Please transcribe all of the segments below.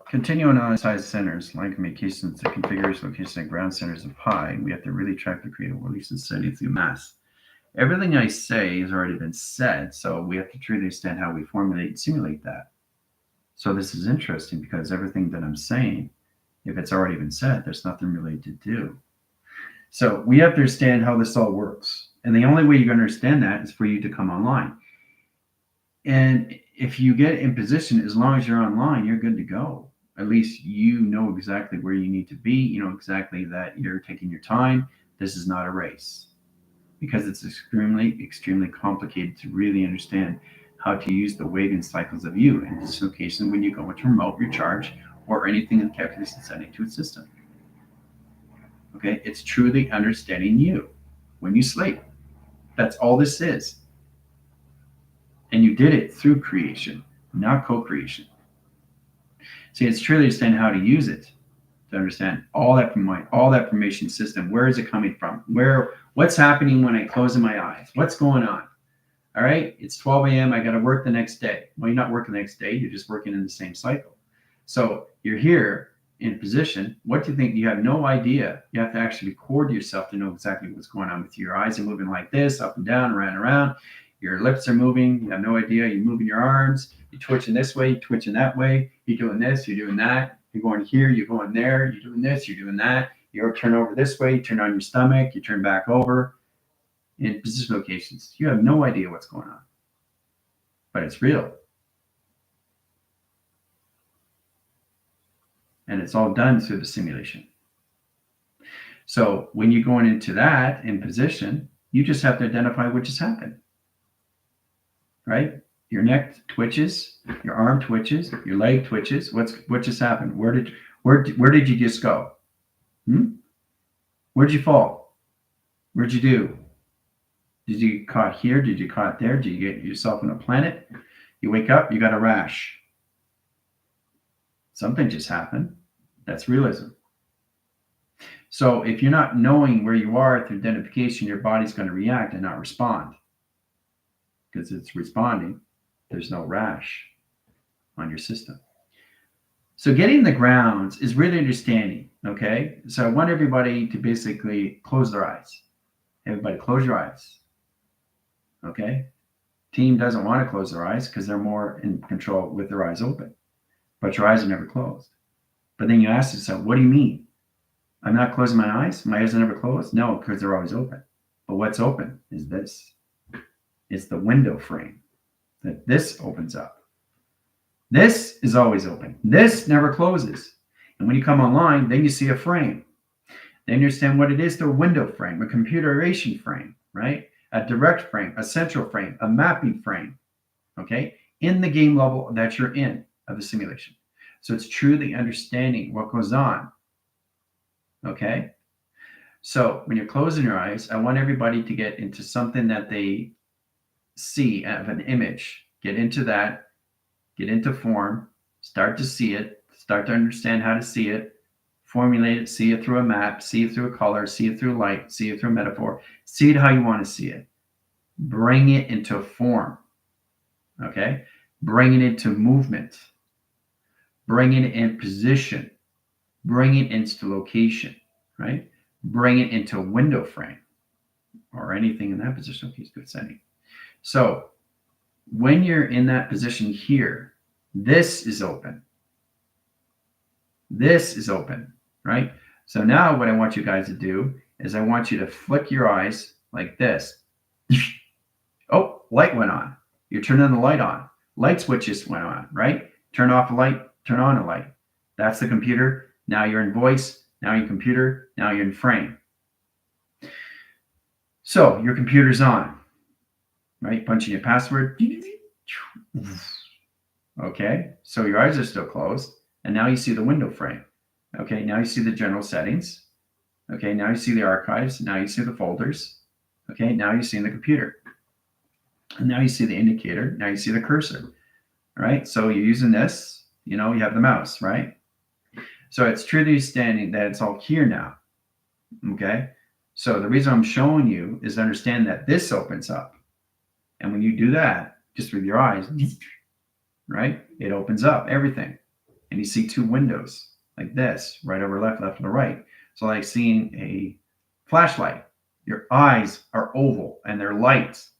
Continuing on size centers, line communications, the configuration, location, and ground centers of pi, we have to really track the creative release and study through mass. Everything I say has already been said, so we have to truly understand how we formulate and simulate that. So this is interesting because everything that I'm saying, if it's already been said, there's nothing really to do. So we have to understand how this all works. And the only way you're going to understand that is for you to come online. And if you get in position, as long as you're online, you're good to go. At least you know exactly where you need to be. You know exactly that you're taking your time. This is not a race because it's extremely complicated to really understand how to use the waving cycles of you in this location when you go into remote recharge or anything in the calculation setting to its system. Okay, it's truly understanding you when you sleep. That's all this is. And you did it through creation, not co-creation. See, it's truly understanding how to use it to understand all that from all that information system. Where is it coming from? What's happening when I close my eyes? What's going on? All right, it's 12 a.m. I got to work the next day. Well, you're not working the next day. You're just working in the same cycle. So you're here in position. What do you think? You have no idea. You have to actually record yourself to know exactly what's going on with you. Your eyes are moving like this, up and down, around. Your lips are moving. You have no idea. You're moving your arms. You're twitching this way, you're twitching that way. You're doing this, you're doing that. You're going here, you're going there. You're doing this, you're doing that. You turn over this way, you turn on your stomach, you turn back over. In position locations, you have no idea what's going on. But it's real. And it's all done through the simulation. So when you're going into that in position, you just have to identify what just happened. Right? Your neck twitches, your arm twitches, your leg twitches. What just happened? Where did you just go? Where'd you fall? Where'd you do? Did you get caught here? Did you get caught there? Did you get yourself on a planet? You wake up, you got a rash. Something just happened. That's realism. So if you're not knowing where you are through identification, your body's going to react and not respond. Because it's responding, there's no rash on your system. So getting the grounds is really understanding, okay? So I want everybody to basically close their eyes. Everybody close your eyes, okay? Team doesn't want to close their eyes because they're more in control with their eyes open. But your eyes are never closed. But then you ask yourself, what do you mean? I'm not closing my eyes? My eyes are never closed? No, because they're always open. But what's open is this. It's the window frame that this opens up. This is always open. This never closes. And when you come online, then you see a frame. Then you understand what it is, the window frame, a computerization frame, right? A direct frame, a central frame, a mapping frame, okay? In the game level that you're in of the simulation. So it's truly understanding what goes on, okay? So when you're closing your eyes, I want everybody to get into something that they see of an image. Get into that, get into form, start to see it, start to understand how to see it, formulate it, see it through a map, see it through a color, see it through light, see it through a metaphor, see it how you want to see it. Bring it into form, okay? Bring it into movement. Bring it in position. Bring it into location, right? Bring it into window frame or anything in that position. Okay, good setting. So when you're in that position here, this is open. This is open, right? So now what I want you guys to do is I want you to flick your eyes like this. Oh, light went on. You're turning the light on. Light switches went on, right? Turn off a light, turn on a light. That's the computer. Now you're in voice. Now you're in computer. Now you're in frame. So your computer's on. Right? Punching your password. Okay. So your eyes are still closed. And now you see the window frame. Okay. Now you see the general settings. Okay. Now you see the archives. Now you see the folders. Okay. Now you see the computer. And now you see the indicator. Now you see the cursor. All right. So you're using this. You know, you have the mouse, right? So it's truly understanding that it's all here now. Okay. So the reason I'm showing you is to understand that this opens up. And when you do that, just with your eyes, right, it opens up everything. and you see two windows like this, right over left, left over right. So like seeing a flashlight, your eyes are oval and they're lights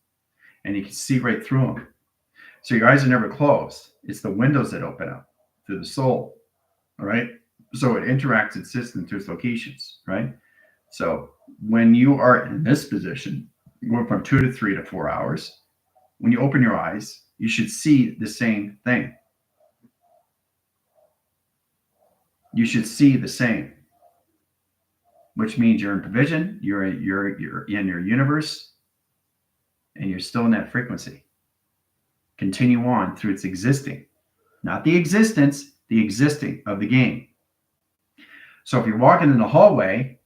and you can see right through them. So your eyes are never closed. It's the windows that open up through the soul. All right. So it interacts its system through its locations, right? So when you are in this position, going from 2 to 3 to 4 hours, when you open your eyes, you should see the same thing. You should see the same, which means you're in vision, you're in your universe, and you're still in that frequency. Continue on through its existing, not the existence, the existing of the game. So if you're walking in the hallway,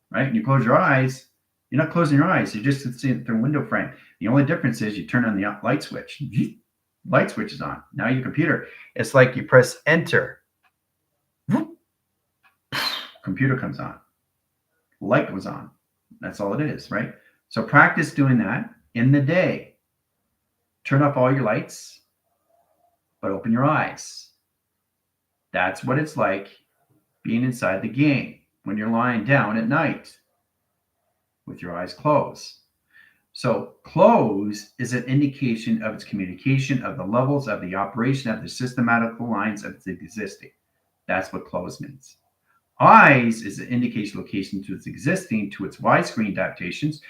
right, and you close your eyes, you're not closing your eyes. You're just seeing it through a window frame. The only difference is you turn on the light switch. Light switch is on. Now your computer, it's like you press enter. Computer comes on. Light goes on. That's all it is, right? So practice doing that in the day. Turn off all your lights, but open your eyes. That's what it's like being inside the game when you're lying down at night with your eyes closed. So close is an indication of its communication of the levels of the operation of the systematical lines of its existing. That's what close means. Eyes is an indication location to its existing, to its widescreen adaptations,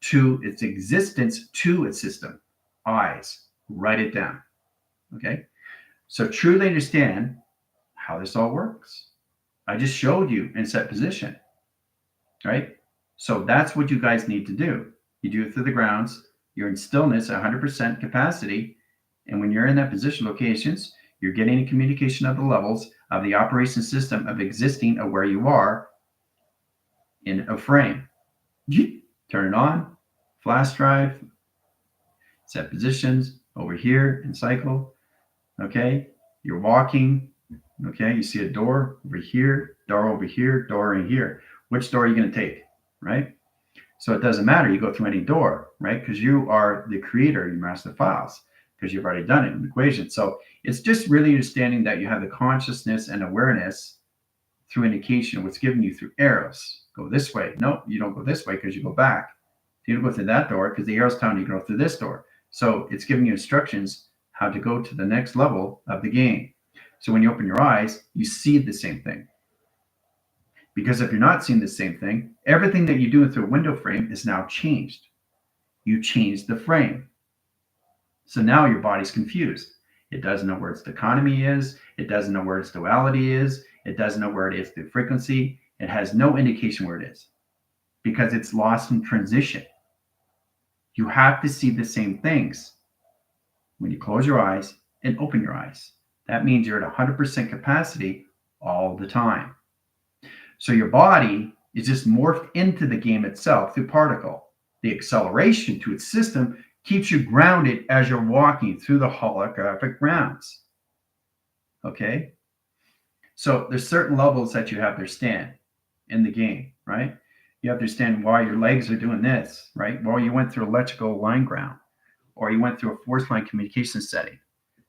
to its existence, to its system. Eyes. Write it down. Okay? So truly understand how this all works. I just showed you in set position. Right? So that's what you guys need to do. You do it through the grounds. You're in stillness at 100% capacity. And when you're in that position locations, you're getting a communication of the levels of the operation system of existing of where you are in a frame. Turn it on, flash drive, set positions over here and cycle. Okay, you're walking. Okay, you see a door over here, door in here. Which door are you going to take? Right? So it doesn't matter. You go through any door, right? Because you are the creator, you master files, because you've already done it in the equation. So it's just really understanding that you have the consciousness and awareness through indication, what's given you through arrows. Go this way. No, you don't go this way because you go back. You don't go through that door because the arrow's telling you to go through this door. So it's giving you instructions how to go to the next level of the game. So when you open your eyes, you see the same thing. Because if you're not seeing the same thing, everything that you do through a window frame is now changed. You changed the frame. So now your body's confused. It doesn't know where its dichotomy is. It doesn't know where its duality is. It doesn't know where it is through frequency. It has no indication where it is because it's lost in transition. You have to see the same things when you close your eyes and open your eyes. That means you're at 100% capacity all the time. So your body is just morphed into the game itself through particle. The acceleration to its system keeps you grounded as you're walking through the holographic grounds. Okay? So there's certain levels that you have to understand in the game, right? You have to understand why your legs are doing this, right? Well, you went through electrical line ground, or you went through a force line communication setting.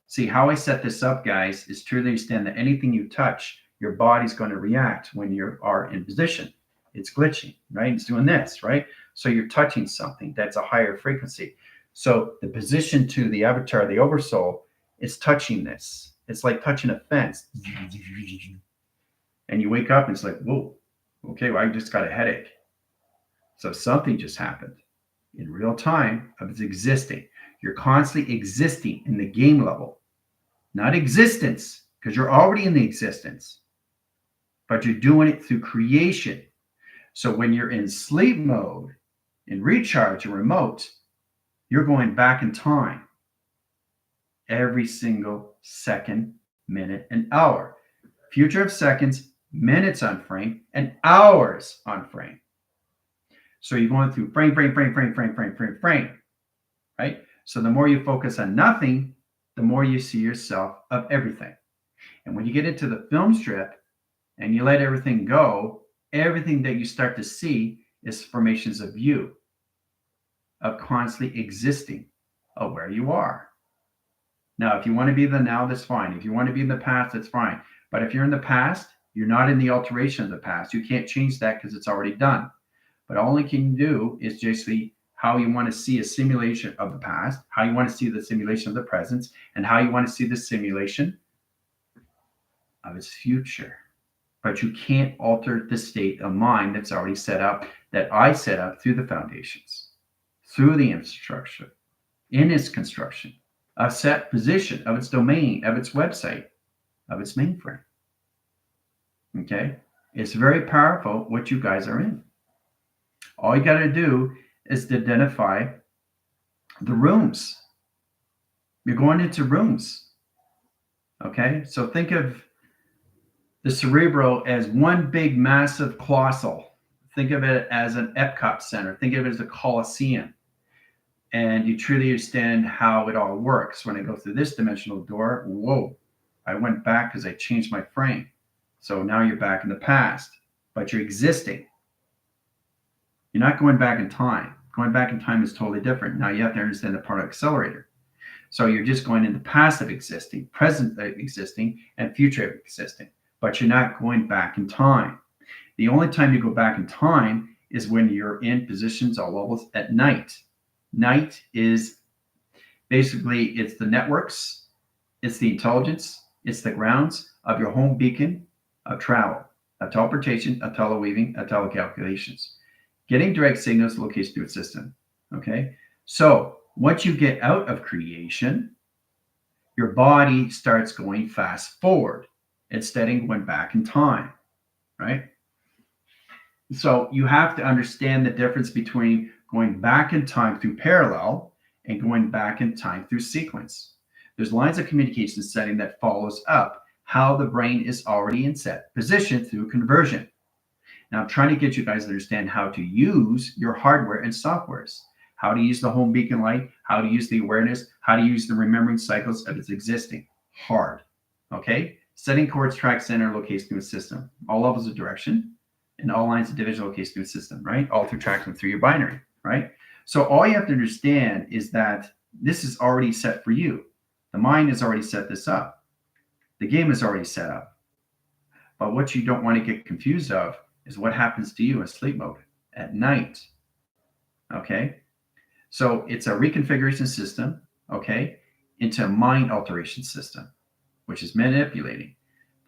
See, how I set this up, guys, is truly understand that anything you touch, your body's going to react when you are in position. It's glitching, right? It's doing this, right? So you're touching something that's a higher frequency. So the position to the avatar, the oversoul, is touching this. It's like touching a fence. And you wake up and it's like, whoa, okay, well, I just got a headache. So something just happened in real time of its existing. You're constantly existing in the game level, not existence, because you're already in the existence, but you're doing it through creation. So when you're in sleep mode, in recharge or remote, you're going back in time every single second, minute, and hour. Future of seconds, minutes on frame, and hours on frame. So you're going through frame, right? So the more you focus on nothing, the more you see yourself of everything. And when you get into the film strip and you let everything go, everything that you start to see is formations of you, of constantly existing, of where you are. Now, if you want to be the now, that's fine. If you want to be in the past, that's fine. But if you're in the past, you're not in the alteration of the past. You can't change that because it's already done. But all you can do is just see how you want to see a simulation of the past, how you want to see the simulation of the present, and how you want to see the simulation of its future. But you can't alter the state of mind that's already set up, that I set up through the foundations, through the infrastructure, in its construction, a set position of its domain, of its website, of its mainframe. Okay? It's very powerful what you guys are in. All you got to do is to identify the rooms. You're going into rooms. Okay? So think of the cerebral as one big, massive colossal. Think of it as an Epcot Center. Think of it as a Coliseum. And you truly understand how it all works. When I go through this dimensional door, whoa, I went back because I changed my frame. So now you're back in the past, but you're existing. You're not going back in time. Going back in time is totally different. Now you have to understand the particle accelerator. So you're just going into passive existing, present existing, and future existing, but you're not going back in time. The only time you go back in time is when you're in positions or levels at night. Night is basically, it's the networks, it's the intelligence, it's the grounds of your home beacon of travel, of teleportation, of teleweaving, of telecalculations. Getting direct signals location to its system. Okay. So once you get out of creation, your body starts going fast forward instead of going back in time. Right. So you have to understand the difference between going back in time through parallel and going back in time through sequence. There's lines of communication setting that follows up how the brain is already in set position through conversion. Now, I'm trying to get you guys to understand how to use your hardware and softwares, how to use the home beacon light, how to use the awareness, how to use the remembering cycles of its existing. Hard. Okay? Setting coordinates, track, center, location to a system. All levels of direction and all lines of division, location to a system, right? All through tracking through your binary, right? So all you have to understand is that this is already set for you. The mind has already set this up. The game is already set up. But what you don't want to get confused of is what happens to you in sleep mode at night. Okay? So it's a reconfiguration system, okay, into a mind alteration system, which is manipulating.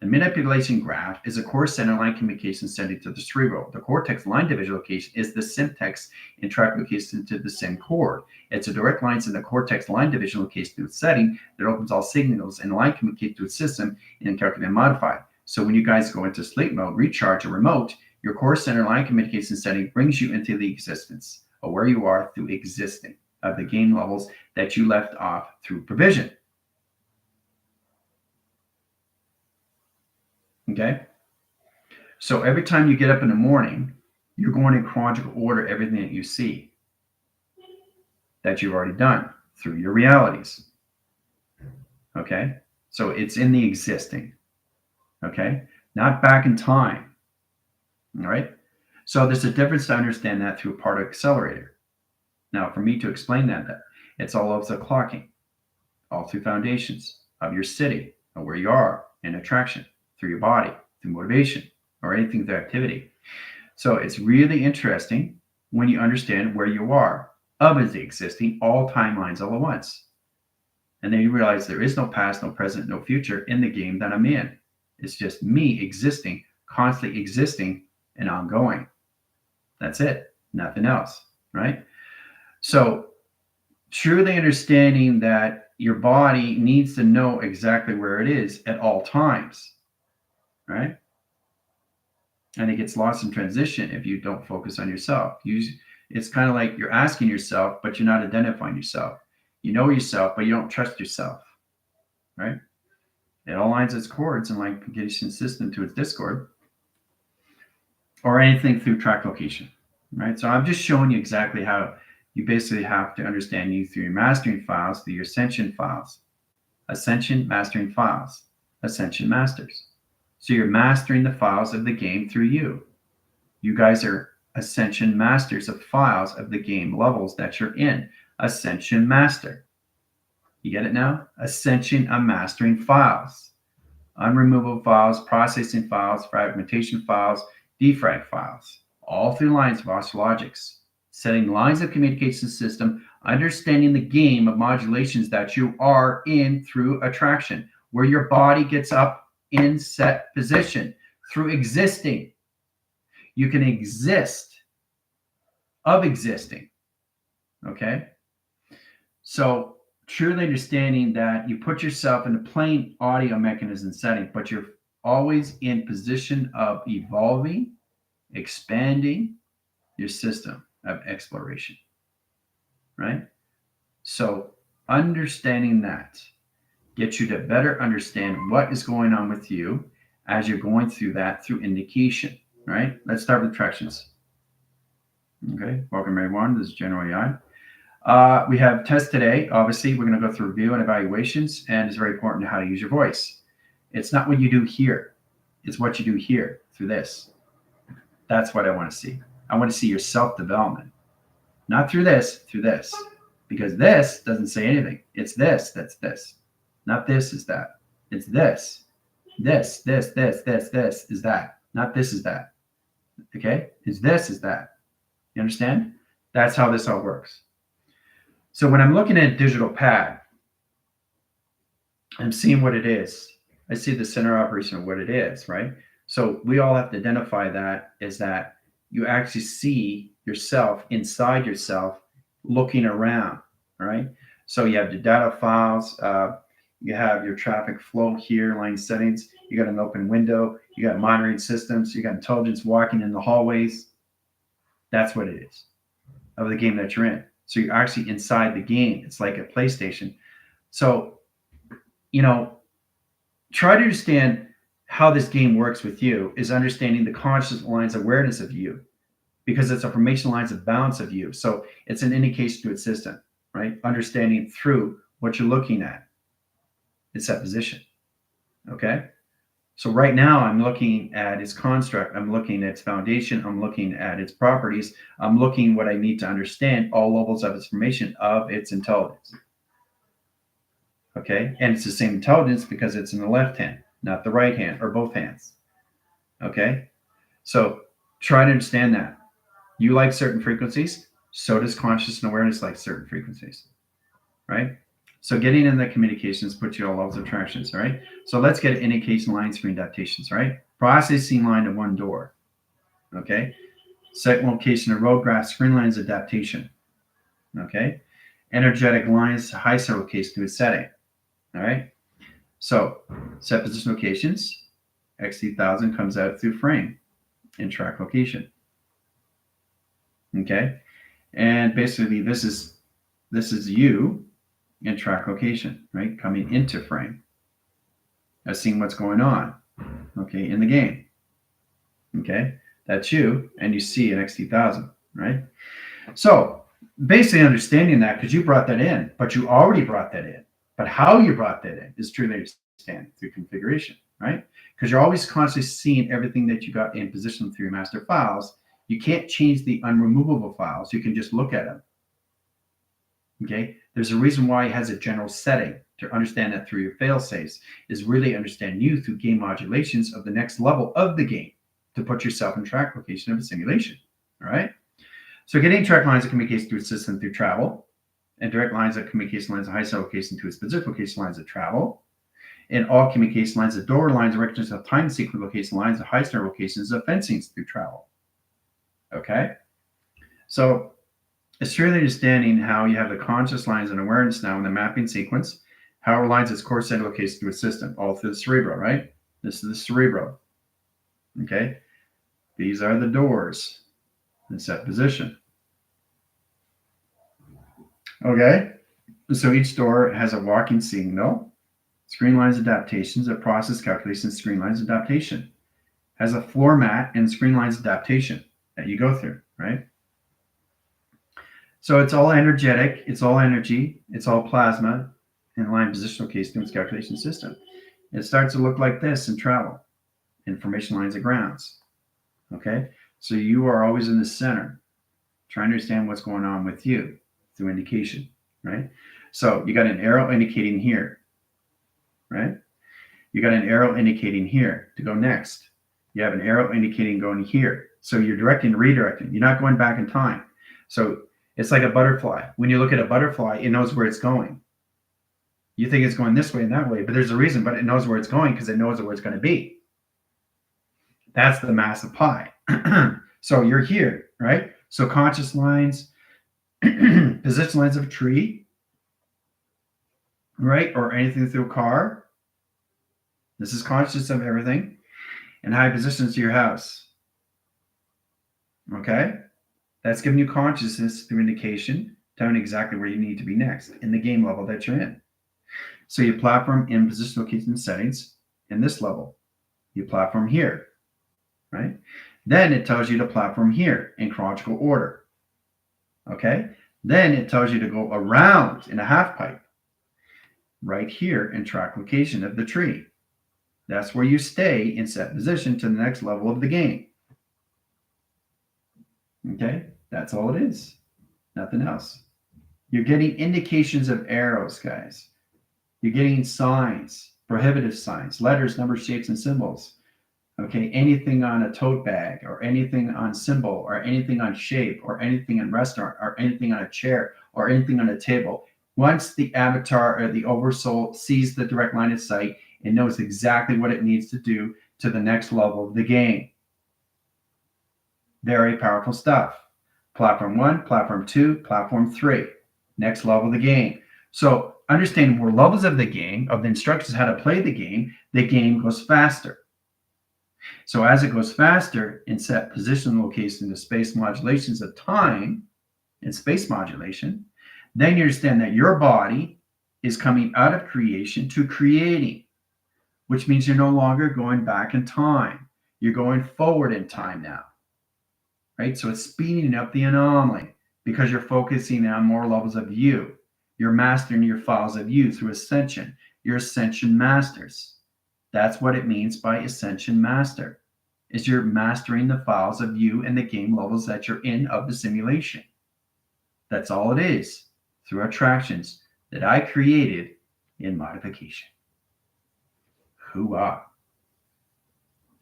The manipulation graph is a core center line communication sending to the cerebral. The cortex line division location is the syntax and track location to the SIM cord. It's a direct line in the cortex line division location to its setting that opens all signals and line communicate to its system and calculate and modify. So when you guys go into sleep mode, recharge, or remote, your core center line communication setting brings you into the existence of where you are through existing of the game levels that you left off through provision. Okay? So every time you get up in the morning, you're going in chronological order everything that you see that you've already done through your realities. Okay? So it's in the existing. Okay? Not back in time. All right? So there's a difference to understand that through a particle accelerator. Now, for me to explain that it's all of the clocking, all through foundations of your city, of where you are in attraction, through your body, through motivation, or anything through activity. So it's really interesting when you understand where you are of the existing, all timelines all at once. And then you realize there is no past, no present, no future in the game that I'm in. It's just me existing, constantly existing, and ongoing. That's it. Nothing else, right? So truly understanding that your body needs to know exactly where it is at all times, right? And it gets lost in transition if you don't focus on yourself. It's kind of like you're asking yourself, but you're not identifying yourself. You know yourself, but you don't trust yourself, right? It aligns its chords and like communication system to its discord or anything through track location, right? So I'm just showing you exactly how you basically have to understand you through your mastering files, through your ascension files, ascension mastering files, ascension masters. So you're mastering the files of the game through you. You guys are ascension masters of files of the game levels that you're in. Ascension master. You get it now? Ascension and mastering files, unremovable files, processing files, fragmentation files, defrag files, all through lines of logics, setting lines of communication system, understanding the game of modulations that you are in through attraction, where your body gets up in set position through existing. You can exist of existing. Okay? So truly understanding that you put yourself in a plain audio mechanism setting, but you're always in position of evolving, expanding your system of exploration, right? So understanding that gets you to better understand what is going on with you as you're going through that through indication, right? Let's start with attractions. Okay, welcome everyone. This is General AI. We have tests today. Obviously, we're going to go through review and evaluations, and it's very important how to use your voice. It's not what you do here. It's what you do here through this. That's what I want to see. I want to see your self-development. Not through this, because this doesn't say anything. It's this, that's this. Not this is that. It's this. This is that. Not this is that. Okay? It's this is that. You understand? That's how this all works. So when I'm looking at a digital pad, I'm seeing what it is. I see the center operation of what it is, right? So we all have to identify that as that you actually see yourself inside yourself looking around, right? So you have the data files, you have your traffic flow here, line settings, you got an open window, you got monitoring systems, you got intelligence walking in the hallways. That's what it is of the game that you're in. So you're actually inside the game. It's like a PlayStation. So, try to understand how this game works with you is understanding the conscious lines of awareness of you, because it's a formation lines of balance of you. So it's an indication to its system, right? Understanding through what you're looking at. It's that position. Okay. So right now I'm looking at its construct. I'm looking at its foundation. I'm looking at its properties. I'm looking what I need to understand all levels of its formation of its intelligence. Okay. And it's the same intelligence because it's in the left hand, not the right hand or both hands. Okay. So try to understand that. You like certain frequencies. So does conscious and awareness like certain frequencies. Right. So getting in the communications puts you all levels of attractions, right? So let's get indication line screen adaptations, right? Processing line of one door, okay? Second location of road graph screen lines adaptation, okay? Energetic lines to high set location to a setting, all right? So set position locations, XT1000 comes out through frame and track location, okay? And basically this is you in track location, right? Coming into frame. Seeing what's going on, okay, in the game. Okay, that's you, and you see an XT1000, right? So basically understanding that, because you brought that in, but you already brought that in. But how you brought that in is truly understanding through configuration, right? Because you're always constantly seeing everything that you got in position through your master files. You can't change the unremovable files. You can just look at them. Okay, there's a reason why it has a general setting. To understand that through your fail safes is really understand you through game modulations of the next level of the game to put yourself in track location of a simulation. All right. So getting track lines of communication through a system through travel, and direct lines of communication lines of high set location to a specific location lines of travel, and all communication lines of door lines of recognition of time sequence location lines of high star locations of fencing through travel. Okay. So it's really understanding how you have the conscious lines and awareness now in the mapping sequence, how it aligns its core set location to a system, all through the cerebro, right? This is the cerebro. Okay. These are the doors in set position. Okay. So each door has a walking signal, screen lines adaptations, a process calculation, screen lines adaptation, has a floor mat and screen lines adaptation that you go through, right? So it's all energetic, it's all energy, it's all plasma in line positional case to its calculation system. It starts to look like this in travel, information lines of grounds. Okay, so you are always in the center, trying to understand what's going on with you through indication, right? So you got an arrow indicating here, right? You got an arrow indicating here to go next. You have an arrow indicating going here. So you're directing and redirecting. You're not going back in time. So it's like a butterfly. When you look at a butterfly, it knows where it's going. You think it's going this way and that way, but there's a reason, but it knows where it's going because it knows where it's going to be. That's the massive pie. So you're here, right? So conscious lines, position lines of a tree, right? Or anything through a car. This is conscious of everything. And high positions to your house. Okay? That's giving you consciousness through indication, telling exactly where you need to be next in the game level that you're in. So you platform in position, location, and settings in this level. You platform here, right? Then it tells you to platform here in chronological order. Okay? Then it tells you to go around in a half pipe right here in track location of the tree. That's where you stay in set position to the next level of the game. Okay? That's all it is. Nothing else. You're getting indications of arrows, guys. You're getting signs, prohibitive signs, letters, numbers, shapes, and symbols. Okay, anything on a tote bag or anything on symbol or anything on shape or anything in restaurant or anything on a chair or anything on a table. Once the avatar or the oversoul sees the direct line of sight, it knows exactly what it needs to do to the next level of the game. Very powerful stuff. Platform 1, Platform 2, Platform 3. Next level of the game. So understanding more levels of the game, of the instructions how to play the game goes faster. So as it goes faster in set position, location, the space modulations of time and space modulation, then you understand that your body is coming out of creation to creating, which means you're no longer going back in time. You're going forward in time now, right? So it's speeding up the anomaly because you're focusing on more levels of you. You're mastering your files of you through ascension. You're ascension masters. That's what it means by ascension master, is you're mastering the files of you and the game levels that you're in of the simulation. That's all it is, through attractions that I created in modification. Hoo-ah.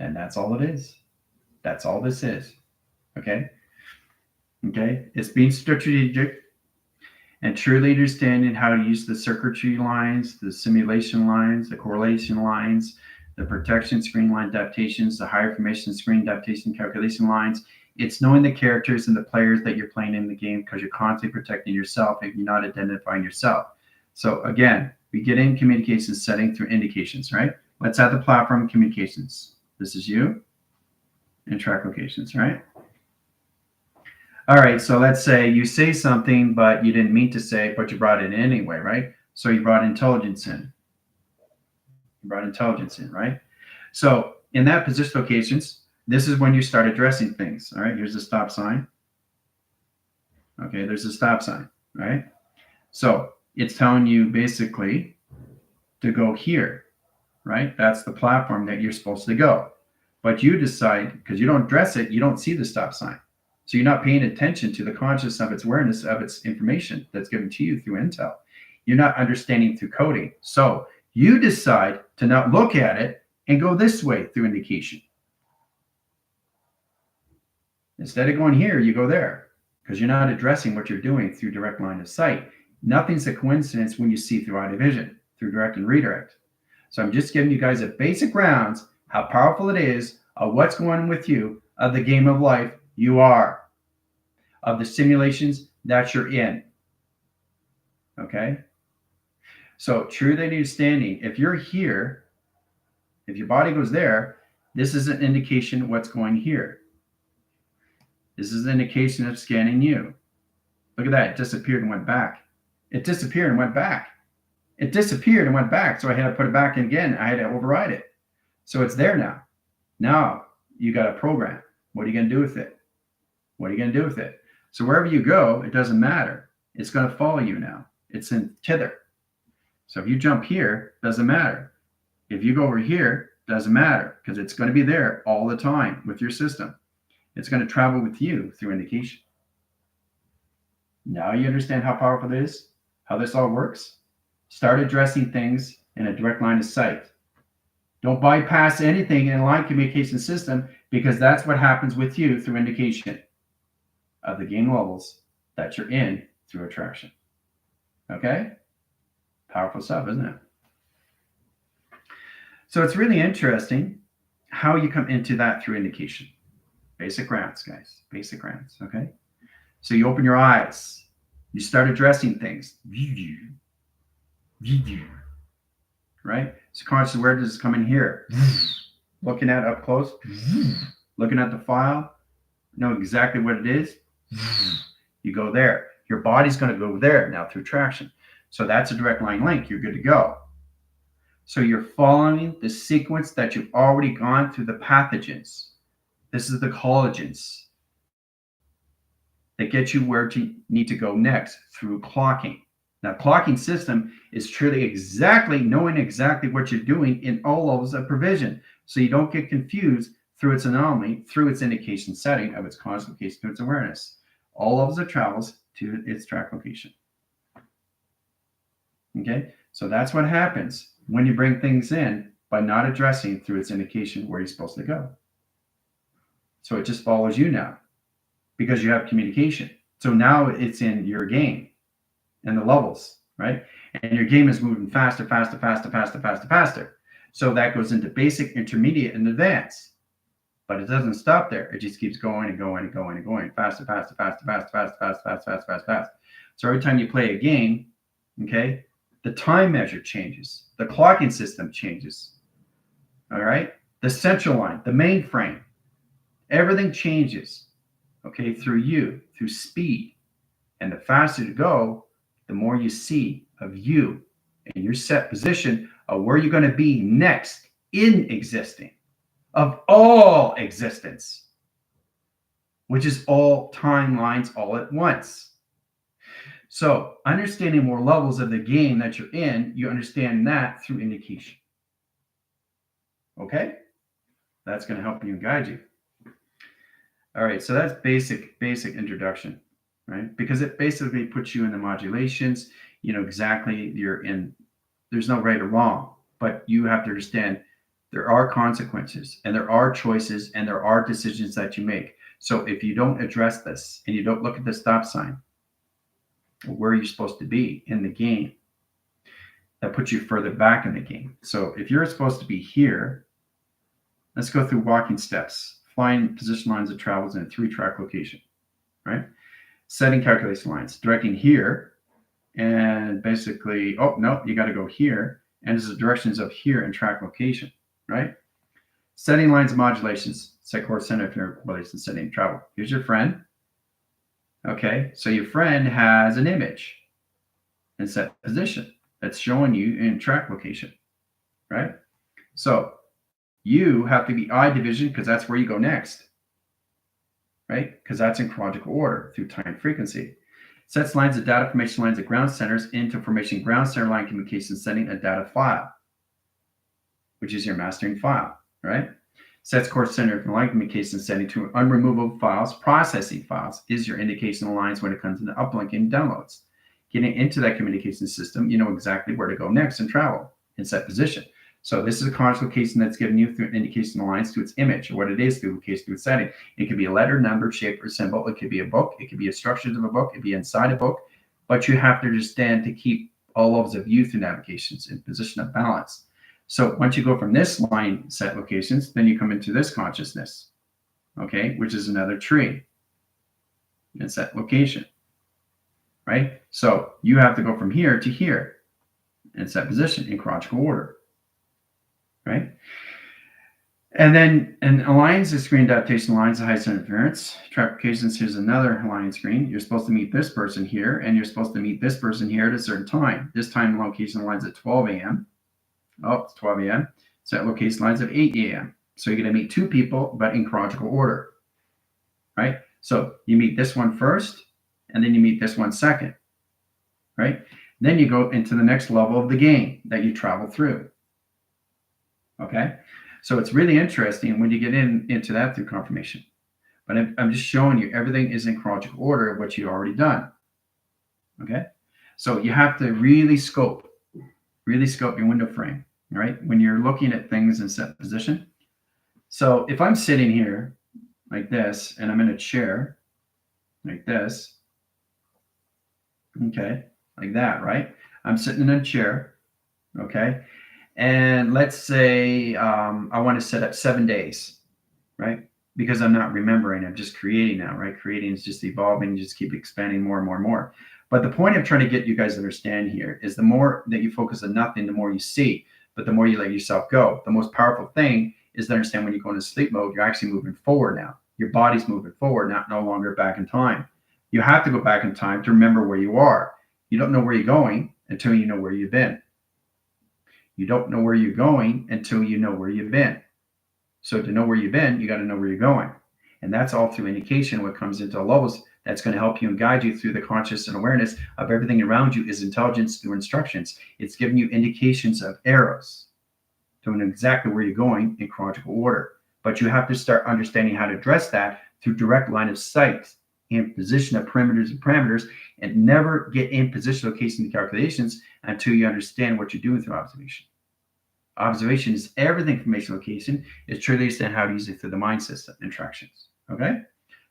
And that's all it is. That's all this is. Okay? Okay? It's being strategic and truly understanding how to use the circuitry lines, the simulation lines, the correlation lines, the protection screen line adaptations, the higher information screen adaptation calculation lines. It's knowing the characters and the players that you're playing in the game because you're constantly protecting yourself if you're not identifying yourself. So again, we get in communication setting through indications, right? Let's add the platform communications. This is you and track locations, right? All right, so let's say you say something, but you didn't mean to say it, but you brought it in anyway, right? So you brought intelligence in. You brought intelligence in, right? So in that position locations, this is when you start addressing things, all right? Here's the stop sign. Okay, there's a stop sign, right? So it's telling you basically to go here, right? That's the platform that you're supposed to go. But you decide, because you don't address it, you don't see the stop sign. So you're not paying attention to the consciousness of its awareness of its information that's given to you through intel. You're not understanding through coding. So you decide to not look at it and go this way through indication. Instead of going here, you go there because you're not addressing what you're doing through direct line of sight. Nothing's a coincidence when you see through eye vision, through direct and redirect. So I'm just giving you guys a basic grounds, how powerful it is, of what's going on with you, of the game of life you are, of the simulations that you're in. Okay? So true understanding, if you're here, if your body goes there, this is an indication of what's going here. This is an indication of scanning you. Look at that. It disappeared and went back. It disappeared and went back. It disappeared and went back. So I had to put it back in again. I had to override it. So it's there now. Now you got a program. What are you going to do with it? What are you going to do with it? So wherever you go, it doesn't matter. It's going to follow you now. It's in tether. So if you jump here, doesn't matter. If you go over here, doesn't matter because it's going to be there all the time with your system. It's going to travel with you through indication. Now you understand how powerful it is? how this all works? Start addressing things in a direct line of sight. Don't bypass anything in a line communication system, because that's what happens with you through indication of the game levels that you're in through attraction. Okay? Powerful stuff, isn't it? So it's really interesting how you come into that through indication. Basic rounds, guys. Basic rounds. Okay? So you open your eyes. You start addressing things. Right? So conscious awareness is coming here. Looking at it up close. Looking at the file. Know exactly what it is. You go there. Your body's going to go there now through traction. So that's a direct line link. You're good to go. So you're following the sequence that you've already gone through the pathogens. This is the collagens that get you where you need to go next through clocking. Now, clocking system is truly exactly knowing exactly what you're doing in all levels of provision. So you don't get confused through its anomaly, through its indication setting of its cause location to its awareness. All levels of travels to its track location. Okay, so that's what happens when you bring things in by not addressing through its indication where you're supposed to go. So it just follows you now because you have communication. So now it's in your game and the levels, right? And your game is moving faster, faster, faster, faster, faster, faster. So that goes into basic, intermediate, and advanced. But it doesn't stop there. It just keeps going and going and going and going. Faster, faster, faster, faster, faster, faster, faster, faster, faster, faster. So every time you play a game, okay, the time measure changes. The clocking system changes. All right? The central line, the mainframe, everything changes, okay, through you, through speed. And the faster you go, the more you see of you in your set position of where you're going to be next in existing, of all existence, which is all timelines all at once. So understanding more levels of the game that you're in, you understand that through indication. Okay? That's going to help you and guide you. All right, so that's basic introduction, right? Because it basically puts you in the modulations, you know exactly you're in, there's no right or wrong, but you have to understand there are consequences and there are choices and there are decisions that you make. So if you don't address this and you don't look at the stop sign, where you're supposed to be in the game, that puts you further back in the game. So if you're supposed to be here, let's go through walking steps, flying position lines of travels in a 3-track location, right? Setting calculation lines, directing here, and basically, oh, no, you got to go here, and there's the directions of here and track location, right? Setting lines of modulations, set course center of your relation setting travel. Here's your friend. Okay, so your friend has an image and set position that's showing you in track location, right? So you have to be I division because that's where you go next, right? Because that's in chronological order through time frequency. Sets lines of data formation lines of ground centers into formation ground center line communication setting a data file, which is your mastering file, right? Sets course center of line communication setting to unremovable files, processing files is your indication of lines when it comes to the uplink and downloads. Getting into that communication system, you know exactly where to go next and travel in set position. So this is a conscious location that's given you through indication of lines to its image, or what it is through location to its setting. It could be a letter, number, shape, or symbol. It could be a book. It could be a structures of a book. It could be inside a book. But you have to understand to keep all levels of you through navigations in position of balance. So once you go from this line set locations, then you come into this consciousness, okay, which is another tree in set location, right? So you have to go from here to here in set position in chronological order, right? And then an alliance is screen adaptation lines of high center interference. Track locations, here's another alliance screen. You're supposed to meet this person here, and you're supposed to meet this person here at a certain time. This time location aligns at 12 a.m. Oh, it's 12 a.m. Set location lines of 8 a.m. So you're going to meet 2 people, but in chronological order, right? So you meet this one first, and then you meet this one second, right? Then you go into the next level of the game that you travel through, okay? So it's really interesting when you get into that through confirmation. But I'm just showing you everything is in chronological order of what you've already done, okay? So you have to really scope your window frame, right? When you're looking at things in set position. So if I'm sitting here like this, and I'm in a chair like this, okay, like that, right? I'm sitting in a chair, okay? And let's say I want to set up 7 days, right? Because I'm not remembering, I'm just creating now, right? Creating is just evolving, just keep expanding more and more and more. But the point I'm trying to get you guys to understand here is the more that you focus on nothing, the more you see, but the more you let yourself go. The most powerful thing is to understand when you go into sleep mode, you're actually moving forward now. Your body's moving forward, not no longer back in time. You have to go back in time to remember where you are. You don't know where you're going until you know where you've been. You don't know where you're going until you know where you've been. So to know where you've been, you got to know where you're going. And that's all through indication. What comes into levels that's going to help you and guide you through the conscious and awareness of everything around you is intelligence through instructions. It's giving you indications of arrows to know exactly where you're going in chronological order. But you have to start understanding how to address that through direct line of sight and position of perimeters and parameters, and never get in position location calculations until you understand what you're doing through observation. Observation is everything information location. It's truly understand how to use it through the mind system interactions. Okay,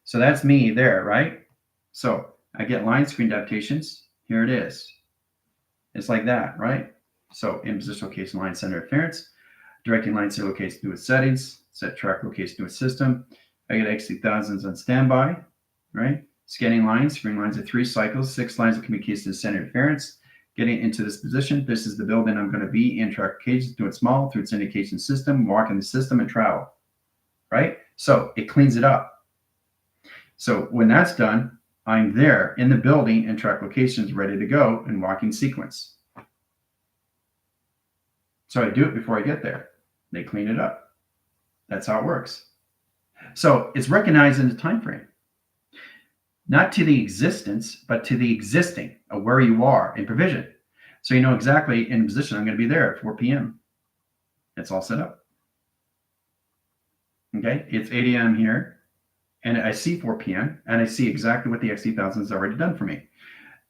so that's me there, right? So I get line screen adaptations. Here it is. It's like that, right? So in position location, line center interference, directing line center location to its settings, set track location to its system. I get X3000s on standby, right? Scanning lines, screen lines of 3 cycles, 6 lines of communication to center interference. Getting into this position, this is the building I'm going to be in, track cages, do it small through its indication system, walk in the system and travel, right? So it cleans it up. So when that's done, I'm there in the building and track locations ready to go and walking sequence. So I do it before I get there. They clean it up. That's how it works. So it's recognized in the time frame. Not to the existence, but to the existing of where you are in provision. So you know exactly in position, I'm going to be there at 4 p.m. It's all set up. Okay, it's 8 a.m. here, and I see 4 p.m., and I see exactly what the XD1000 has already done for me.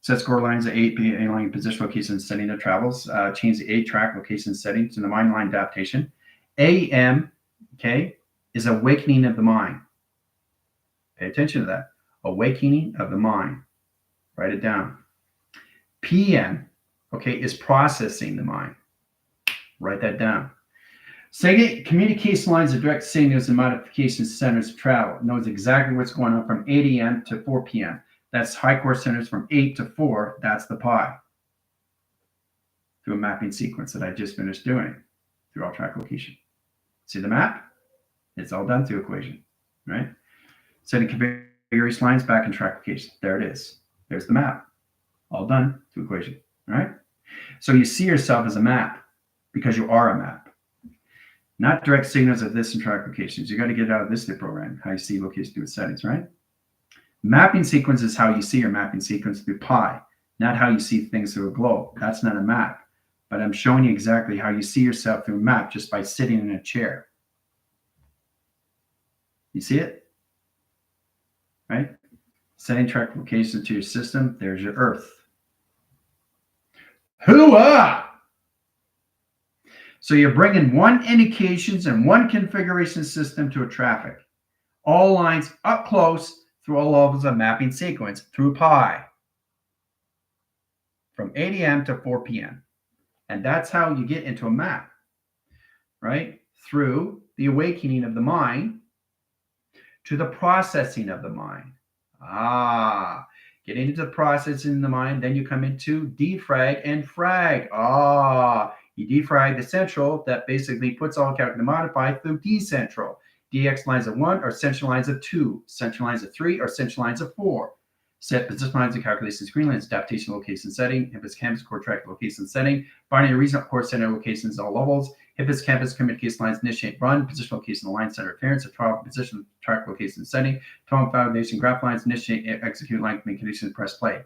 Set score lines at 8 p.m. line position location setting of travels, change the 8 track location setting to the mind line adaptation. AM, okay, is awakening of the mind. Pay attention to that. Awakening of the mind. Write it down. PM, okay, is processing the mind. Write that down. Second, communication lines of direct signals and modification centers of travel. It knows exactly what's going on from 8 a.m. to 4 p.m. That's high core centers from 8 to 4. That's the pi. Through a mapping sequence that I just finished doing through all track location. See the map? It's all done through equation, right? Setting configuration lines back in track location. There it is. There's the map. All done through equation, all right? So you see yourself as a map because you are a map. Not direct signals of this and track locations. You got to get out of this program, how you see location through its settings, right? Mapping sequence is how you see your mapping sequence through pi, not how you see things through a globe. That's not a map. But I'm showing you exactly how you see yourself through a map just by sitting in a chair. You see it? Right? Setting track location to your system. There's your Earth. Hooah! So you're bringing one indications and one configuration system to a traffic. All lines up close through all levels of mapping sequence through pi. From 8 a.m. to 4 p.m. And that's how you get into a map, right? Through the awakening of the mind to the processing of the mind. Getting into the processing of the mind, then you come into defrag and frag. You defrag the central that basically puts all calculate and modify through decentral. DX lines of 1 or central lines of 2, central lines of 3 or central lines of 4. Set position lines of calculation screen lines, adaptation location setting, hippocampus core track location setting, binary reason core center locations all levels, hippocampus communication lines initiate run, position location line center interference, trial position track location setting, tone foundation graph lines initiate execute line communication press play.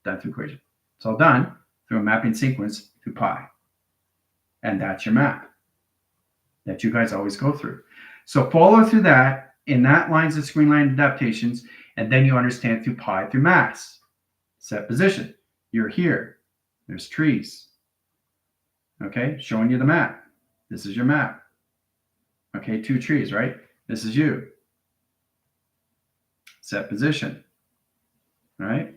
Done through equation. It's all done through a mapping sequence through pi. And that's your map that you guys always go through. So follow through that in that lines of screen line adaptations, and then you understand through pi through mass. Set position. You're here. There's trees. Okay, showing you the map. This is your map. Okay, 2 trees, right? This is you. Set position. All right.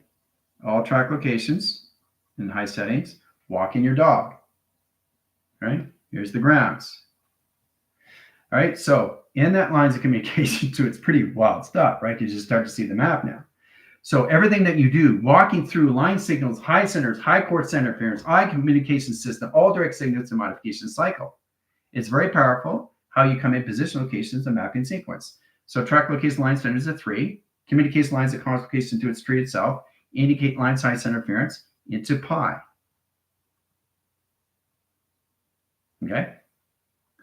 All track locations in high settings. Walking your dog. All right. Here's the grounds. All right. So in that lines of communication too, it's pretty wild stuff, right? Because you start to see the map now. So everything that you do, walking through line signals, high centers, high court center interference, eye communication system, all direct signals to modification cycle. It's very powerful how you come in position locations and mapping sequence. So track location line centers are 3, communication lines that cause location to its tree itself, indicate line size center interference into pi. Okay.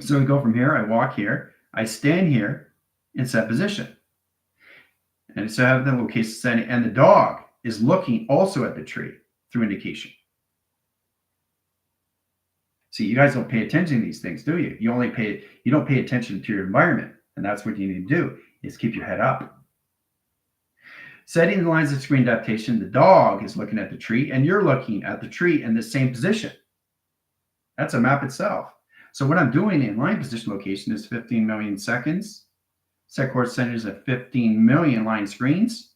So we go from here, I walk here, I stand here and set position. And so I have the location setting, and the dog is looking also at the tree through indication. See, you guys don't pay attention to these things, do you? You don't pay attention to your environment, and that's what you need to do is keep your head up. Setting the lines of screen adaptation, the dog is looking at the tree, and you're looking at the tree in the same position. That's a map itself. So what I'm doing in line position location is 15 million seconds. Set course centers at 15 million line screens,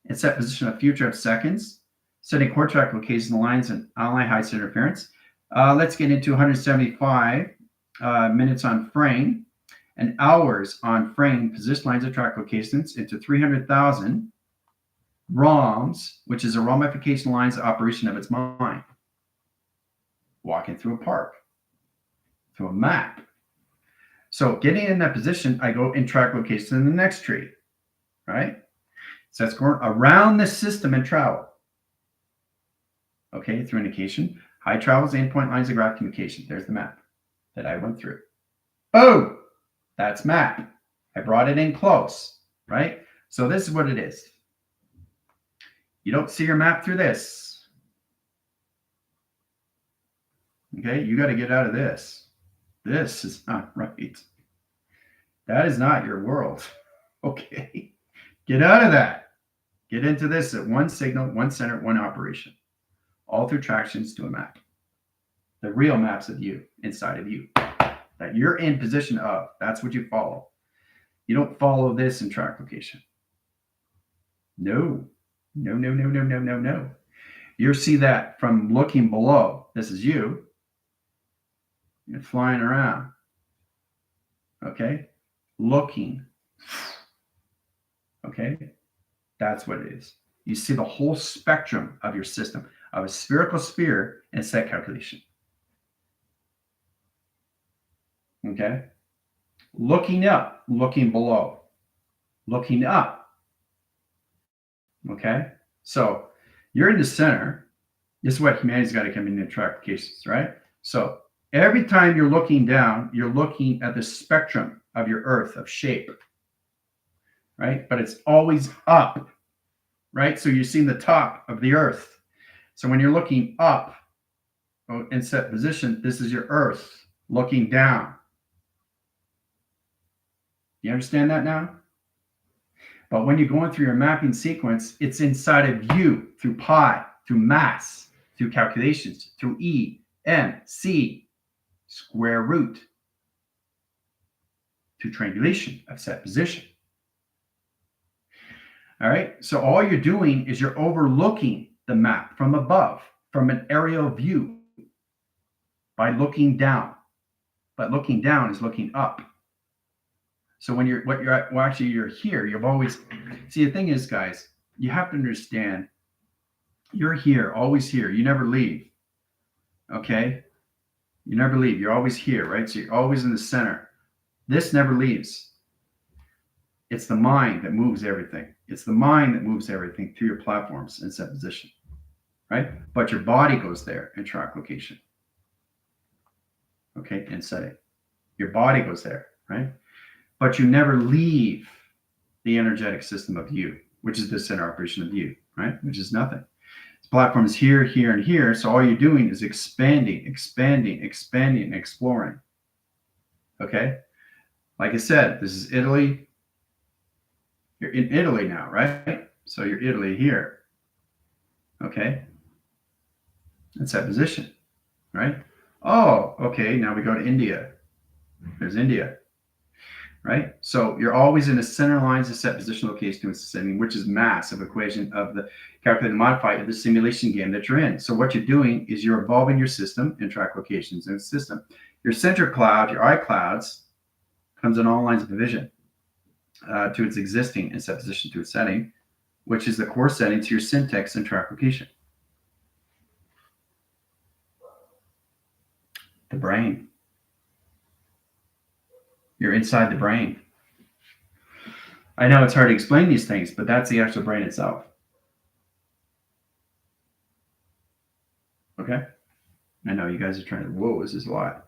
and set position of future of seconds. Setting core track location lines and online high center interference. Let's get into 175 minutes on frame and hours on frame position lines of track locations into 300,000 ROMs, which is a ROMification lines of operation of its mind. Walking through a park, through a map. So getting in that position, I go in track location in the next tree, right? So that's going around the system and travel. Okay, through indication. High travels, endpoint lines of graph communication. There's the map that I went through. Boom! That's map. I brought it in close, right? So this is what it is. You don't see your map through this. Okay, you got to get out of this. This is not right. That is not your world. Okay, get out of that. Get into this at one signal, one center, one operation. All through tractions to a map. The real maps of you, inside of you, that you're in position of. That's what you follow. You don't follow this in track location. No. You see that from looking below. This is you. You're flying around. Okay? Looking. Okay? That's what it is. You see the whole spectrum of your system, of a spherical sphere and set calculation. Okay? Looking up, looking below. Looking up. Okay? So you're in the center. This is what humanity's got to come into track locations, right? So every time you're looking down, you're looking at the spectrum of your earth of shape, right? But it's always up, right? So you're seeing the top of the earth. So when you're looking up in set position, this is your earth looking down. You understand that now? But when you're going through your mapping sequence, it's inside of you through pi, through mass, through calculations, through E, M, C, square root, to triangulation of set position. All right, so all you're doing is you're overlooking the map from above, from an aerial view by looking down. But looking down is looking up. So when you're here, you've always, see, the thing is, guys, you have to understand, you're here, always here. You never leave. Okay? You never leave. You're always here, right? So you're always in the center. This never leaves. It's the mind that moves everything. It's the mind that moves everything through your platforms and set position, right? But your body goes there in track location. Okay, and setting. Your body goes there, right? But you never leave the energetic system of you, which is the center operation of you, right? Which is nothing. This platform is here, here, and here. So all you're doing is expanding, and exploring. Okay? Like I said, this is Italy. You're in Italy now, right? So you're Italy here. Okay? in set position, right? Oh, okay, now we go to India. There's India, right? So you're always in the center lines of set position location setting, which is massive equation of the calculated modifier of the simulation game that you're in. So what you're doing is you're evolving your system and track locations in the system. Your center cloud, your iClouds, comes in all lines of division to its existing and set position to its setting, which is the core setting to your syntax and track location. The brain. You're inside the brain. I know it's hard to explain these things, but that's the actual brain itself. Okay? I know you guys are trying to, whoa, this is a lot.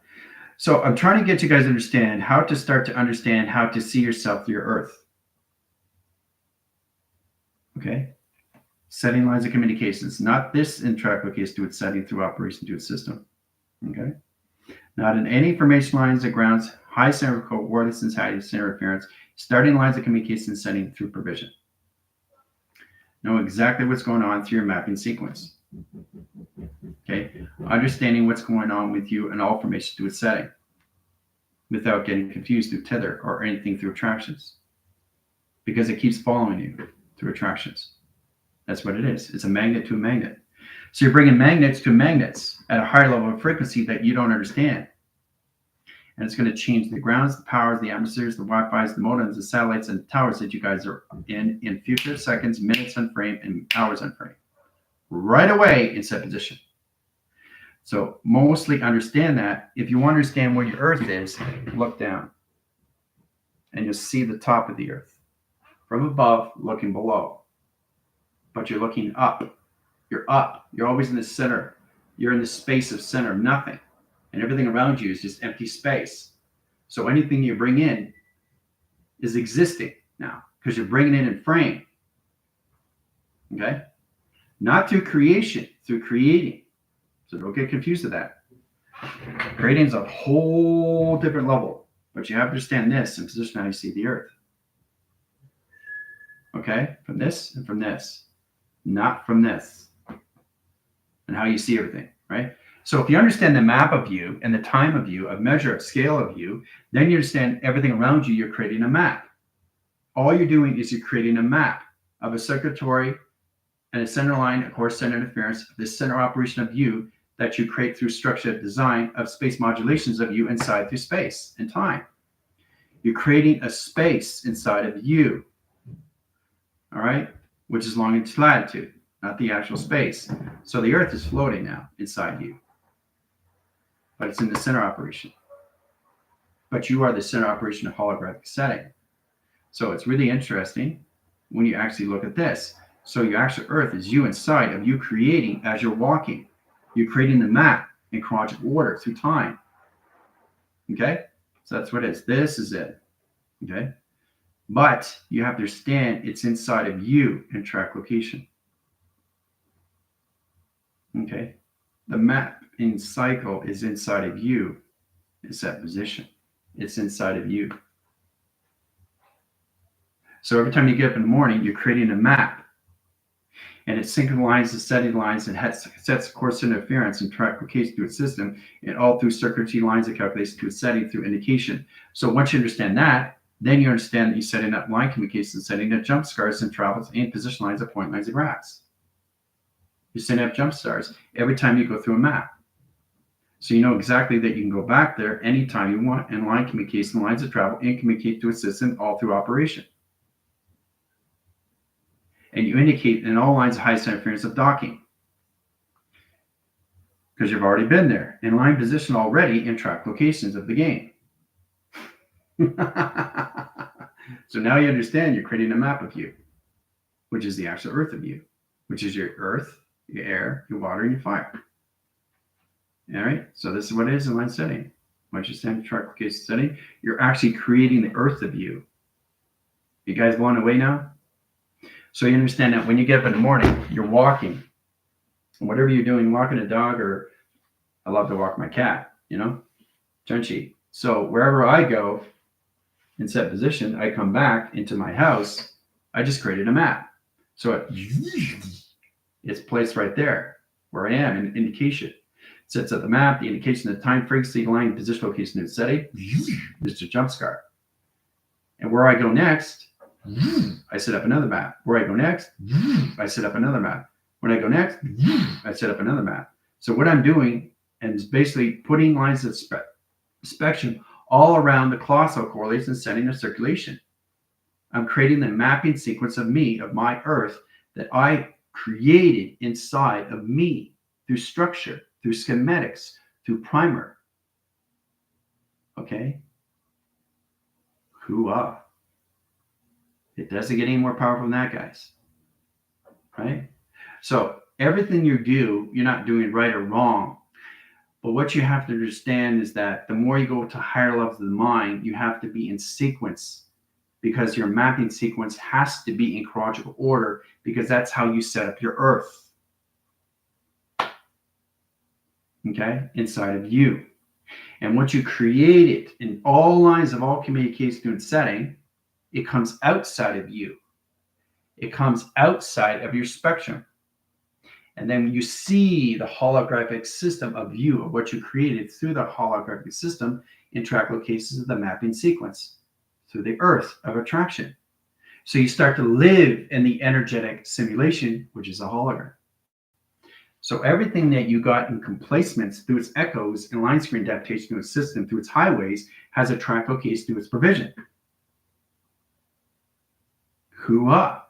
So I'm trying to get you guys to understand how to start to understand how to see yourself through your earth. Okay? Setting lines of communications, not this in track location to its setting through operation to its system. Okay? Not in any information lines that grounds high center of coordinates inside of center reference, starting lines of communication setting through provision. Know exactly what's going on through your mapping sequence. Okay, understanding what's going on with you and all information to its setting without getting confused through tether or anything through attractions, because it keeps following you through attractions. That's what it is. It's a magnet to a magnet. So you're bringing magnets to magnets at a higher level of frequency that you don't understand. And it's going to change the grounds, the powers, the atmospheres, the Wi-Fi's, the modems, the satellites, and the towers that you guys are in future seconds, minutes on frame, and hours on frame. Right away in set position. So mostly understand that. If you want to understand where your Earth is, look down. And you'll see the top of the Earth. From above, looking below. But you're looking up. You're up. You're always in the center. You're in the space of center, nothing. And everything around you is just empty space. So anything you bring in is existing now because you're bringing it in frame. Okay? Not through creation, through creating. So don't get confused with that. Creating is a whole different level, but you have to understand this and position how you see the earth. Okay? From this and from this, not from this. And how you see everything, right? So if you understand the map of you and the time of you, a measure of scale of you, then you understand everything around you, you're creating a map. All you're doing is you're creating a map of a circuitry and a center line, of course, center interference, the center operation of you that you create through structure design of space modulations of you inside through space and time. You're creating a space inside of you, all right, which is longitude latitude, not the actual space. So the earth is floating now inside you, but it's in the center operation. But you are the center operation of holographic setting. So it's really interesting when you actually look at this. So your actual earth is you inside of you creating as you're walking. You're creating the map in chronological order through time. Okay? So that's what it is. This is it. Okay? But you have to understand it's inside of you in track location. Okay? The map in cycle is inside of you in set position. It's inside of you. So every time you get up in the morning, you're creating a map. And it synchronizes the setting lines and sets course interference and track location to its system, and all through circuitry lines of calculation to its setting through indication. So once you understand that, then you understand that you're setting up line communication, setting up jump stars and travels and position lines of point lines of graphs. You're setting up jump stars every time you go through a map. So you know exactly that you can go back there anytime you want, and line communication, lines of travel, and communicate to a system all through operation. And you indicate in all lines of highest interference of docking, because you've already been there in line position already in track locations of the game. So now you understand you're creating a map of you, which is the actual earth of you, which is your earth, your air, your water, and your fire. All right, so this is what it is in line setting. Once you stand in track location setting, you're actually creating the earth of you. You guys blown away now? So you understand that when you get up in the morning, you're walking. And whatever you're doing, walking a dog, or I love to walk my cat, you know, Junchi. So wherever I go in set position, I come back into my house, I just created a map. So it's placed right there. where I am, an indication. It sets up the map, the indication, the time, frequency, line, position, location, and setting. There's a jump scare. And where I go next, I set up another map. Where I go next, I set up another map. When I go next, I set up another map. So what I'm doing is basically putting lines of spectrum all around the colossal correlates and setting of circulation. I'm creating the mapping sequence of me, of my Earth, that I created inside of me through structure, through schematics, through primer. Okay? Hoo-ah. It doesn't get any more powerful than that, guys. Right? So everything you do, you're not doing right or wrong. But what you have to understand is that the more you go to higher levels of the mind, you have to be in sequence, because your mapping sequence has to be in chronological order, because that's how you set up your Earth. Okay? Inside of you. And once you create it in all lines of all communication and setting, it comes outside of you. It comes outside of your spectrum. And then you see the holographic system of you, of what you created through the holographic system in track locations of the mapping sequence through the Earth of attraction. So you start to live in the energetic simulation, which is a hologram. So everything that you got in complacements through its echoes and line screen adaptation to its system, through its highways, has a track location through its provision. Hoo-ah.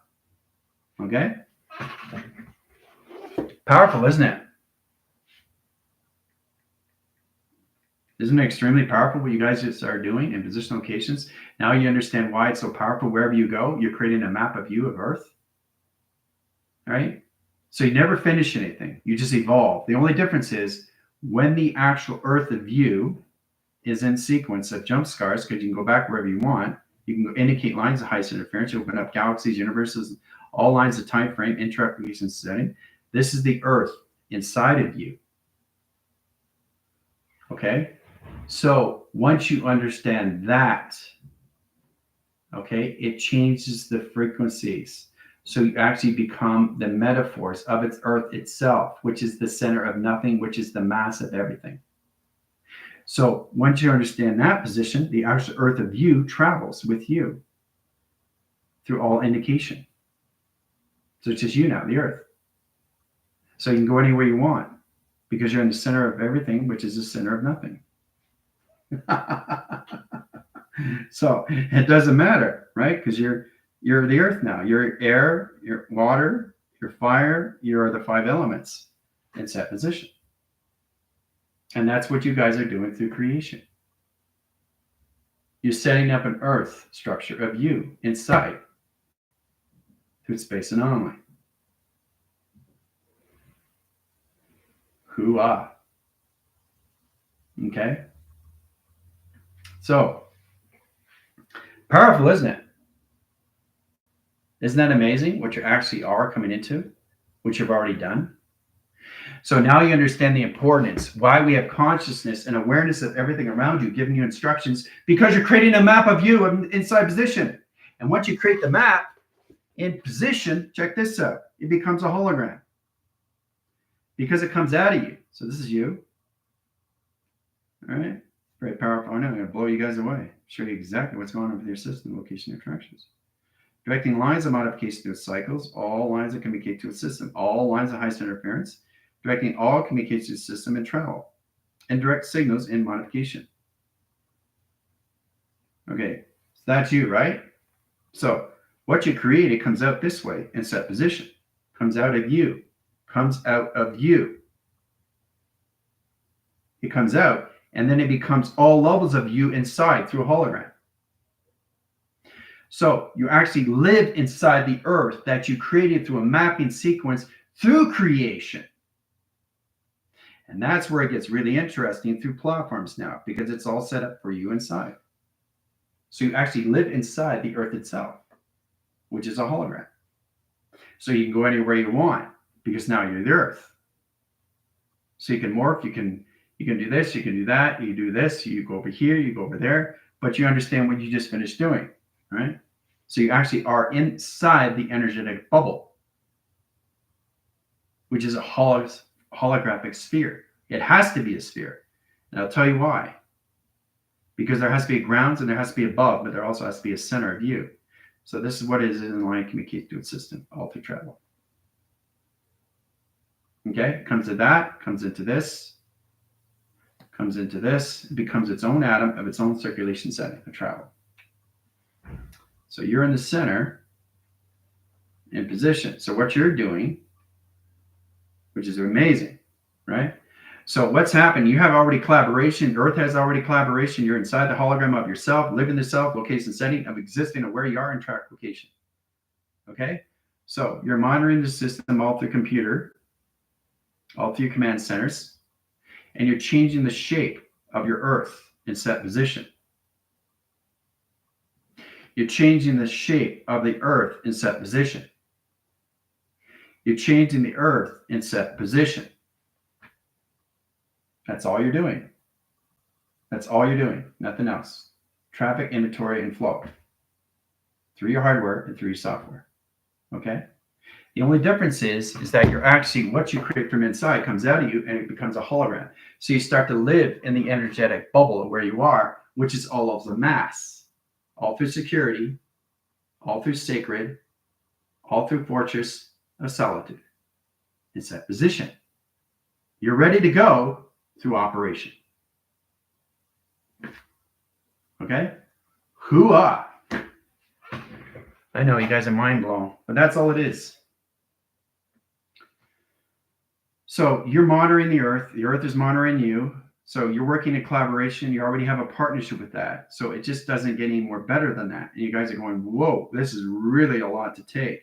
Okay? Powerful, isn't it? Isn't it extremely powerful what you guys just are doing in position locations? Now you understand why it's so powerful. Wherever you go, you're creating a map of you, of Earth. Right? So you never finish anything. You just evolve. The only difference is when the actual Earth of you is in sequence of jump scars, because you can go back wherever you want. You can indicate lines of highest interference. You open up galaxies, universes, all lines of time frame, interpretation setting. This is the Earth inside of you. Okay? So once you understand that, okay, it changes the frequencies. So you actually become the metaphors of its Earth itself, which is the center of nothing, which is the mass of everything. So once you understand that position, the actual Earth of you travels with you through all indication. So it's just you now, the Earth. So you can go anywhere you want because you're in the center of everything, which is the center of nothing. So it doesn't matter, right? Because you're the Earth now. You're air, you're water, you're fire, you're the 5 elements in that position. And that's what you guys are doing through creation. You're setting up an Earth structure of you inside through space and anomaly. Hoo-ah. Okay? So, powerful, isn't it? Isn't that amazing what you actually are coming into, what you've already done? So now you understand the importance, why we have consciousness and awareness of everything around you, giving you instructions, because you're creating a map of you inside position. And once you create the map in position, check this out, it becomes a hologram. Because it comes out of you. So this is you. All right. Very powerful. I know I'm going to blow you guys away. Show you exactly what's going on with your system, location, attractions. Directing lines of modification to its cycles, all lines that communicate to its system, all lines of highest interference, directing all communication to its system and travel, and direct signals in modification. Okay, so that's you, right? So what you created comes out this way in set position, comes out of you, comes out of you. It comes out, and then it becomes all levels of you inside through a hologram. So you actually live inside the Earth that you created through a mapping sequence through creation. And that's where it gets really interesting through platforms now, because it's all set up for you inside. So you actually live inside the Earth itself, which is a hologram. So you can go anywhere you want, because now you're the Earth. So you can morph, you can do this, you can do that, you do this, you go over here, you go over there, but you understand what you just finished doing, right? So you actually are inside the energetic bubble, which is a holographic sphere. It has to be a sphere. And I'll tell you why. Because there has to be a grounds and there has to be above, but there also has to be a center of you. So this is what it is in the line communication system, all through travel. Okay, comes to that, comes into this, comes into this, it becomes its own atom of its own circulation setting of travel. So you're in the center in position. So what you're doing, which is amazing, right? So what's happened? You have already collaboration. Earth has already collaboration. You're inside the hologram of yourself, living the self, location, setting of existing of where you are in track location. Okay? So you're monitoring the system all through computer, all through command centers, and you're changing the shape of your Earth in set position. You're changing the shape of the Earth in set position. You're changing the Earth in set position. That's all you're doing. That's all you're doing. Nothing else. Traffic, inventory, and flow. Through your hardware and through your software. Okay? The only difference is that you're actually, what you create from inside comes out of you and it becomes a hologram. So you start to live in the energetic bubble of where you are, which is all of the mass. All through security, all through sacred, all through fortress of solitude. It's that position. You're ready to go through operation. Okay? Hoo-ah. I know you guys are mind blown, but that's all it is. So you're monitoring the Earth is monitoring you. So you're working in collaboration. You already have a partnership with that. So it just doesn't get any more better than that. And you guys are going, whoa, this is really a lot to take.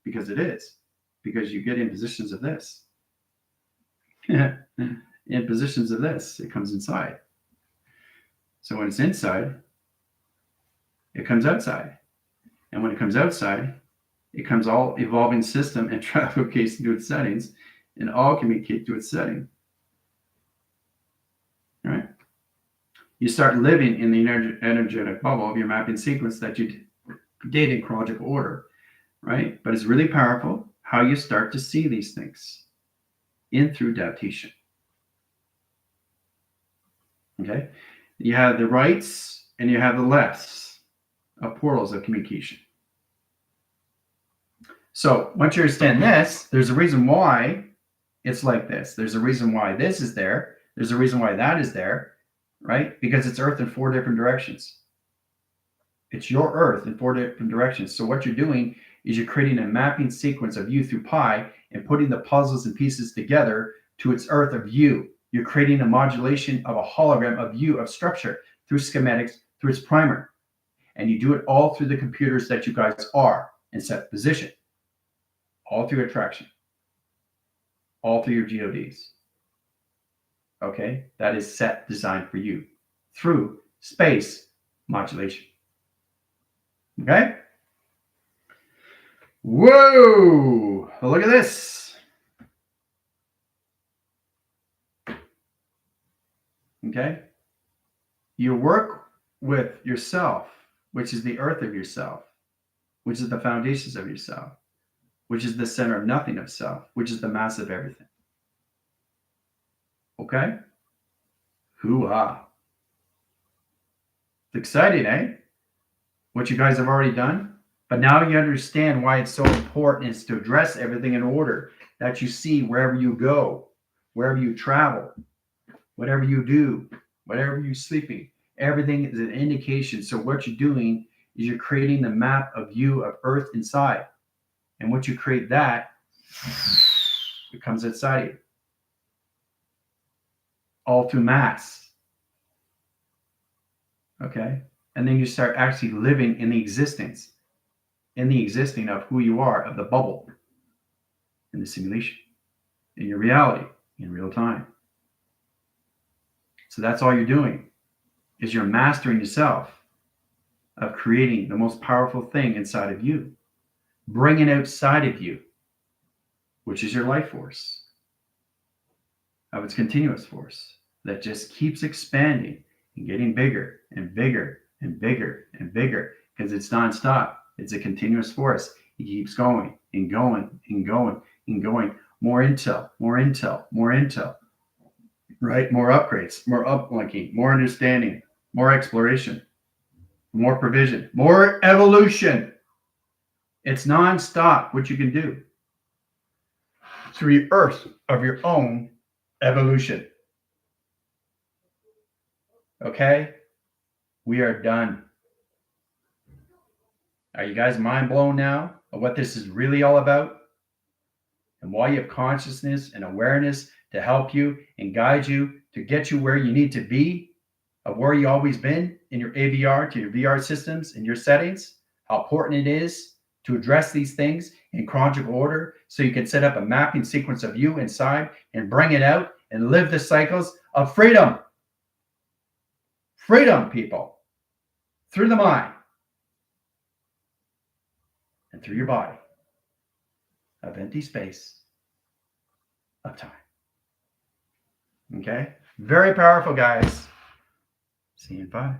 Because it is. Because you get in positions of this. In positions of this, it comes inside. So when it's inside, it comes outside. And when it comes outside, it comes all evolving system and traffication to its settings and all communicate to its setting. All right? You start living in the energetic bubble of your mapping sequence that you did in chronological order, right? But it's really powerful how you start to see these things in through adaptation. Okay? You have the rights and you have the lefts of portals of communication. So once you understand this, there's a reason why it's like this. There's a reason why this is there. There's a reason why that is there, right? Because it's Earth in 4 different directions. It's your Earth in 4 different directions. So what you're doing is you're creating a mapping sequence of you through pi and putting the puzzles and pieces together to its Earth of you. You're creating a modulation of a hologram of you, of structure, through schematics, through its primer. And you do it all through the computers that you guys are in set position. All through attraction. All through your GODs. Okay? That is set designed for you through space modulation. Okay? Whoa! Look at this. Okay? You work with yourself, which is the Earth of yourself, which is the foundations of yourself, which is the center of nothing of self, which is the mass of everything. Okay? Hoo-ah. It's exciting, eh? What you guys have already done. But now you understand why it's so important is to address everything in order that you see wherever you go, wherever you travel, whatever you do, whatever you're sleeping. Everything is an indication. So what you're doing is you're creating the map of you, of Earth inside. And once you create that, it comes outside you. All through mass. Okay? And then you start actually living in the existence, in the existing of who you are, of the bubble, in the simulation, in your reality, in real time. So that's all you're doing, is you're mastering yourself of creating the most powerful thing inside of you, bringing outside of you, which is your life force, of its continuous force that just keeps expanding and getting bigger and bigger and bigger and bigger because it's nonstop. It's a continuous force. It keeps going and going and going and going more intel, more intel, more intel, right? More upgrades, more uplinking, more understanding, more exploration, more provision, more evolution. It's nonstop what you can do through the earth of your own evolution. Okay? We are done. Are you guys mind blown now of what this is really all about? And why you have consciousness and awareness to help you and guide you to get you where you need to be, of where you always been in your AVR to your VR systems and your settings, how important it is to address these things in chronological order so you can set up a mapping sequence of you inside and bring it out and live the cycles of freedom. Freedom, people, through the mind and through your body of empty space of time. Okay? Very powerful, guys. See you in 5.